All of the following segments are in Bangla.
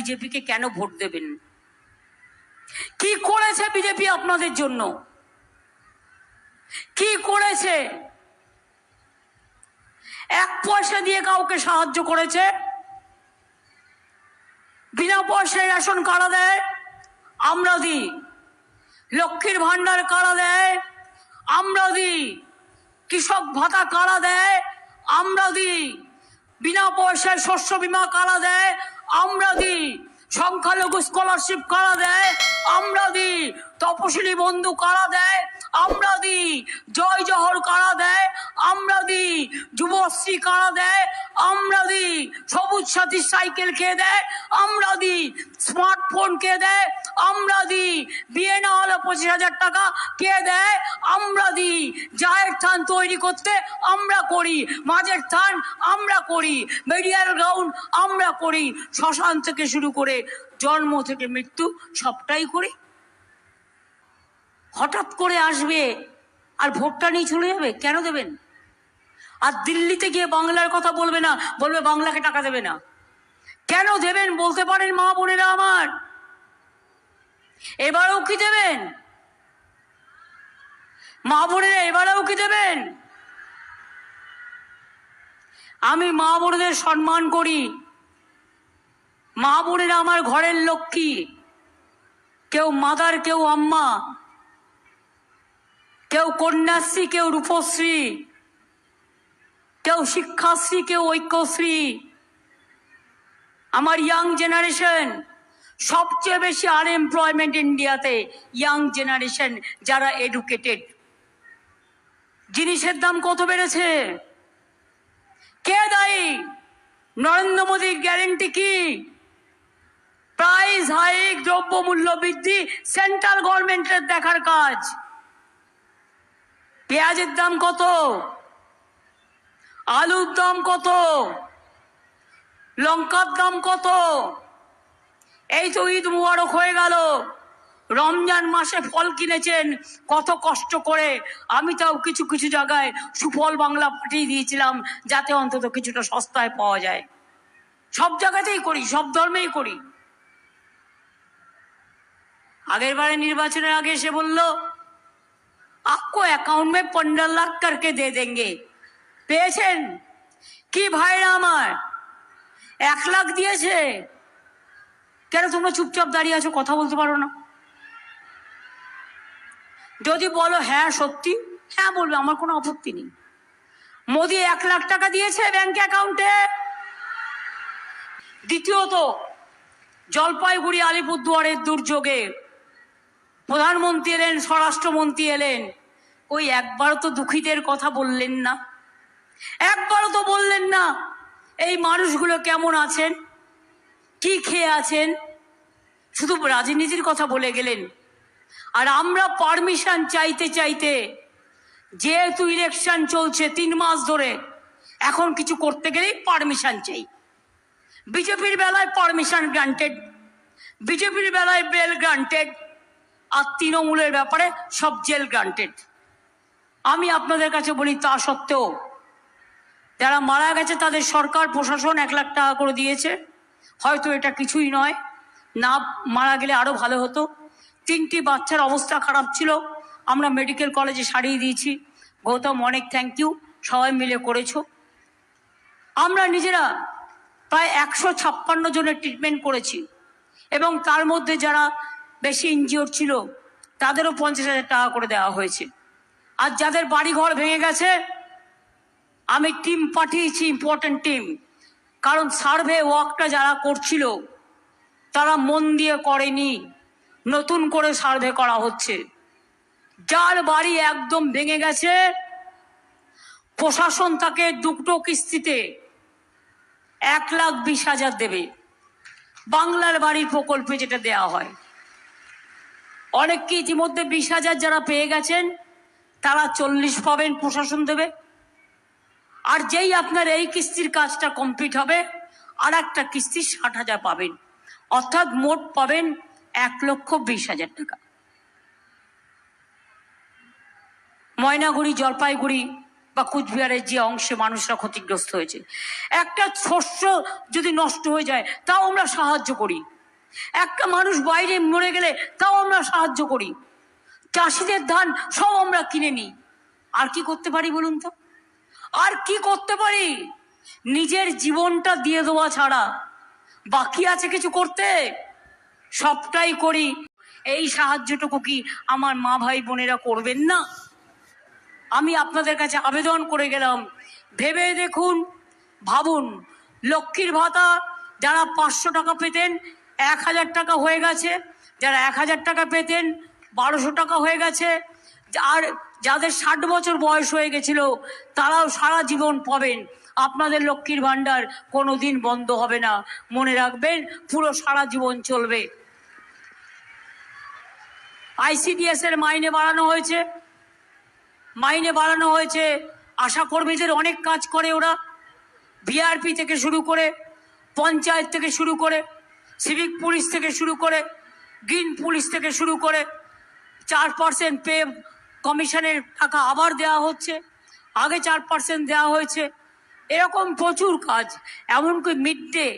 বিজেপিকে কেন ভোট দেবেন? কি করেছে বিজেপি আপনাদের জন্য? কি করেছে? এক পয়সা দিয়ে কাউকে সাহায্য করেছে? বিনা পয়সায় রেশন কারা দেয়? আমরা দিই। লক্ষ্মীর ভান্ডার কারা দেয়? আমরা দিই। কৃষক ভাতা কারা দেয়? আমরা দিই। বিনা পয়সায় শস্য বীমা কারা দেয়? আমরা দিই। সংখ্যালঘু স্কলারশিপ কারা দেয়? আমরা দিই। তপশিলি বন্ধু কারা দেয়? আমরা দিই। জয় জহর কারা দেয়? আমরা দিই। যুবশ্রী কারা দেয়? আমরা দিই। সবুজ সাথী সাইকেল কে দেয়? আমরা দিই। স্মার্টফোন কে দেয়? আমরা দিই। বিয়ে না হলে 25,000 টাকা কে দেয়? আমরা দিই। জায়ের থান তৈরি করতে আমরা করি, মাঝের থান আমরা করি, মেডিয়াল গ্রাউন্ড আমরা করি, শ্মশান থেকে শুরু করে জন্ম থেকে মৃত্যু সবটাই করি। হঠাৎ করে আসবে আর ভোটটা নিয়ে চলে যাবে? কেন দেবেন? আর দিল্লিতে গিয়ে বাংলার কথা বলবে না, বলবে বাংলাকে টাকা দেবে না। কেন দেবেন বলতে পারেন মা বোনেরা আমার? এবারেও কি দেবেন? মা বোনেরা এবারেও কি দেবেন? আমি মা বোনেদের সম্মান করি। মা বোনেরা আমার ঘরের লক্ষ্মী। কেউ মাদার, কেউ আম্মা, কেউ কন্যাশ্রী, কেউ রূপশ্রী, কেউ শিক্ষাশ্রী, কেউ ঐক্যশ্রী। আমার ইয়াং জেনারেশন, সবচেয়ে বেশি আনএমপ্লয়মেন্ট ইন্ডিয়াতে ইয়াং জেনারেশন, যারা এডুকেটেড। জিনিসের দাম কত বেড়েছে? কে দায়ী? নরেন্দ্র মোদীর গ্যারেন্টি কি? প্রাইস হাইক, দ্রব্যমূল্য বৃদ্ধি সেন্ট্রাল গভর্নমেন্টের দেখার কাজ। পেঁয়াজের দাম কত? আলুর দাম কত? লঙ্কার দাম কত? এই তো ঈদ মুবারক হয়ে গেল, রমজান মাসে ফল কিনেছেন কত কষ্ট করে। আমি তাও কিছু কিছু জায়গায় সুফল বাংলা পাঠিয়ে দিয়েছিলাম, যাতে অন্তত কিছুটা সস্তায় পাওয়া যায়। সব জায়গাতেই করি, সব ধর্মেই করি। আগের বারে নির্বাচনের আগে এসে বলল, आपको অ্যাকাউন্ট মে 15 লাখ করকে দে দেंगे। পেয়েছেন কি ভাইরা আমার? 1 লাখ দিয়েছে। কেন তোমরা চুপচাপ দাঁড়িয়ে আছো, কথা বলতে পারো না? যদি বলো হ্যাঁ সত্যি, হ্যাঁ বলবে, আমার কোনো আপত্তি নেই। মোদি 1 লাখ টাকা দিয়েছে ব্যাংক অ্যাকাউন্টে। দ্বিতীয়ত, জলপাইগুড়ি আলিপুরদুয়ারের দুর্যোগে প্রধানমন্ত্রী এলেন, স্বরাষ্ট্রমন্ত্রী এলেন, ওই একবারও তো দুঃখীদের কথা বললেন না। একবারও তো বললেন না এই মানুষগুলো কেমন আছেন, কি খেয়ে আছেন। শুধু রাজনীতির কথা বলে গেলেন। আর আমরা পারমিশন চাইতে চাইতে, যেহেতু ইলেকশন চলছে 3 মাস ধরে, এখন কিছু করতে গেলেই পারমিশন চাই। বিজেপির বেলায় পারমিশন গ্রান্টেড, বিজেপির বেলায় বেল গ্রান্টেড, আর তৃণমূলের ব্যাপারে সব জেল গ্রান্টেড। আমি আপনাদের কাছে বলি, তা সত্ত্বেও যারা মারা গেছে তাদের সরকার প্রশাসন 1 লাখ টাকা করে দিয়েছে। হয়তো এটা কিছুই নয়, না মারা গেলে আরো ভালো হতো। 3টি বাচ্চার অবস্থা খারাপ ছিল, আমরা মেডিকেল কলেজে সারিয়ে দিয়েছি। গৌতম, অনেক থ্যাংক ইউ, সবাই মিলে করেছো। আমরা নিজেরা প্রায় 156 জনের ট্রিটমেন্ট করেছি, এবং তার মধ্যে যারা বেশি ইনজিওর ছিল তাদেরও 50,000 টাকা করে দেওয়া হয়েছে। আর যাদের বাড়িঘর ভেঙে গেছে, আমি টিম পাঠিয়েছি, ইম্পর্টেন্ট টিম। কারণ সার্ভে ওয়ার্কটা যারা করছিল তারা মন দিয়ে করেনি, নতুন করে সার্ভে করা হচ্ছে। যার বাড়ি একদম ভেঙে গেছে, প্রশাসন তাকে 2টো কিস্তিতে 1,20,000 দেবে, বাংলার বাড়ির প্রকল্পে যেটা দেওয়া হয়। অনেককে ইতিমধ্যে 20,000 যারা পেয়ে গেছেন, তারা 40 পাবেন, প্রশাসন দেবে। আর যেই আপনার এই কিস্তির কাজটা কমপ্লিট হবে, আর একটা কিস্তি 60,000 পাবেন, অর্থাৎ মোট পাবেন 1,20,000 টাকা। ময়নাগুড়ি, জলপাইগুড়ি বা কুচবিহারের যে অংশে মানুষরা ক্ষতিগ্রস্ত হয়েছে। একটা শস্য যদি নষ্ট হয়ে যায় তাও আমরা সাহায্য করি, একটা মানুষ বাইরে মরে গেলে তাও আমরা সাহায্য করি, চাষিদের ধান সব আমরা কিনে নিই। আর কি করতে পারি বলুন তো? আর কি করতে পারি? নিজের জীবনটা দিয়ে দেওয়া ছাড়া বাকি আছে কিছু করতে? সবটাই করি। এই সাহায্যটুকু কি আমার মা ভাই বোনেরা করবেন না? আমি আপনাদের কাছে আবেদন করে গেলাম, ভেবে দেখুন, ভাবুন। লক্ষ্মীর ভাতা যারা 500 টাকা পেতেন 1000 টাকা হয়ে গেছে, যারা 1000 টাকা পেতেন 1200 টাকা হয়ে গেছে, আর যাদের 60 বছর বয়স হয়ে গেছিল তারাও সারা জীবন পাবেন। আপনাদের লক্ষ্মীর ভাণ্ডার কোনো দিন বন্ধ হবে না, মনে রাখবেন, পুরো সারা জীবন চলবে। ICDS এর মাইনে বাড়ানো হয়েছে, আশাকর্মীদের অনেক কাজ করে ওরা, বিআরপি থেকে শুরু করে, পঞ্চায়েত থেকে শুরু করে, সিভিক পুলিশ থেকে শুরু করে, গ্রিন পুলিশ থেকে শুরু করে 4% পে কমিশনের টাকা আবার দেওয়া হচ্ছে, আগে 4% দেওয়া হয়েছে। এরকম প্রচুর কাজ, এমনকি মিড ডে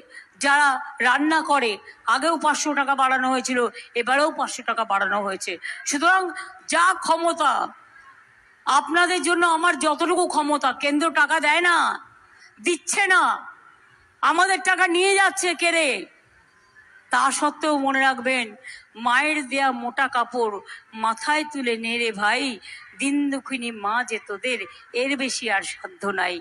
যারা রান্না করে আগেও 500 টাকা বাড়ানো হয়েছিল, এবারেও 500 টাকা বাড়ানো হয়েছে। সুতরাং যা ক্ষমতা আপনাদের জন্য, আমার যতটুকু ক্ষমতা, কেন্দ্র টাকা দেয় না, দিচ্ছে না, আমাদের টাকা নিয়ে যাচ্ছে কেড়ে। তা সত্ত্বেও মনে রাখবেন, মায়ের দেয়া মোটা কাপড় মাথায় তুলে নেড়ে ভাই, দিন দুঃখিনী মা যে তোদের, এর বেশি আর সাধ্য নাই।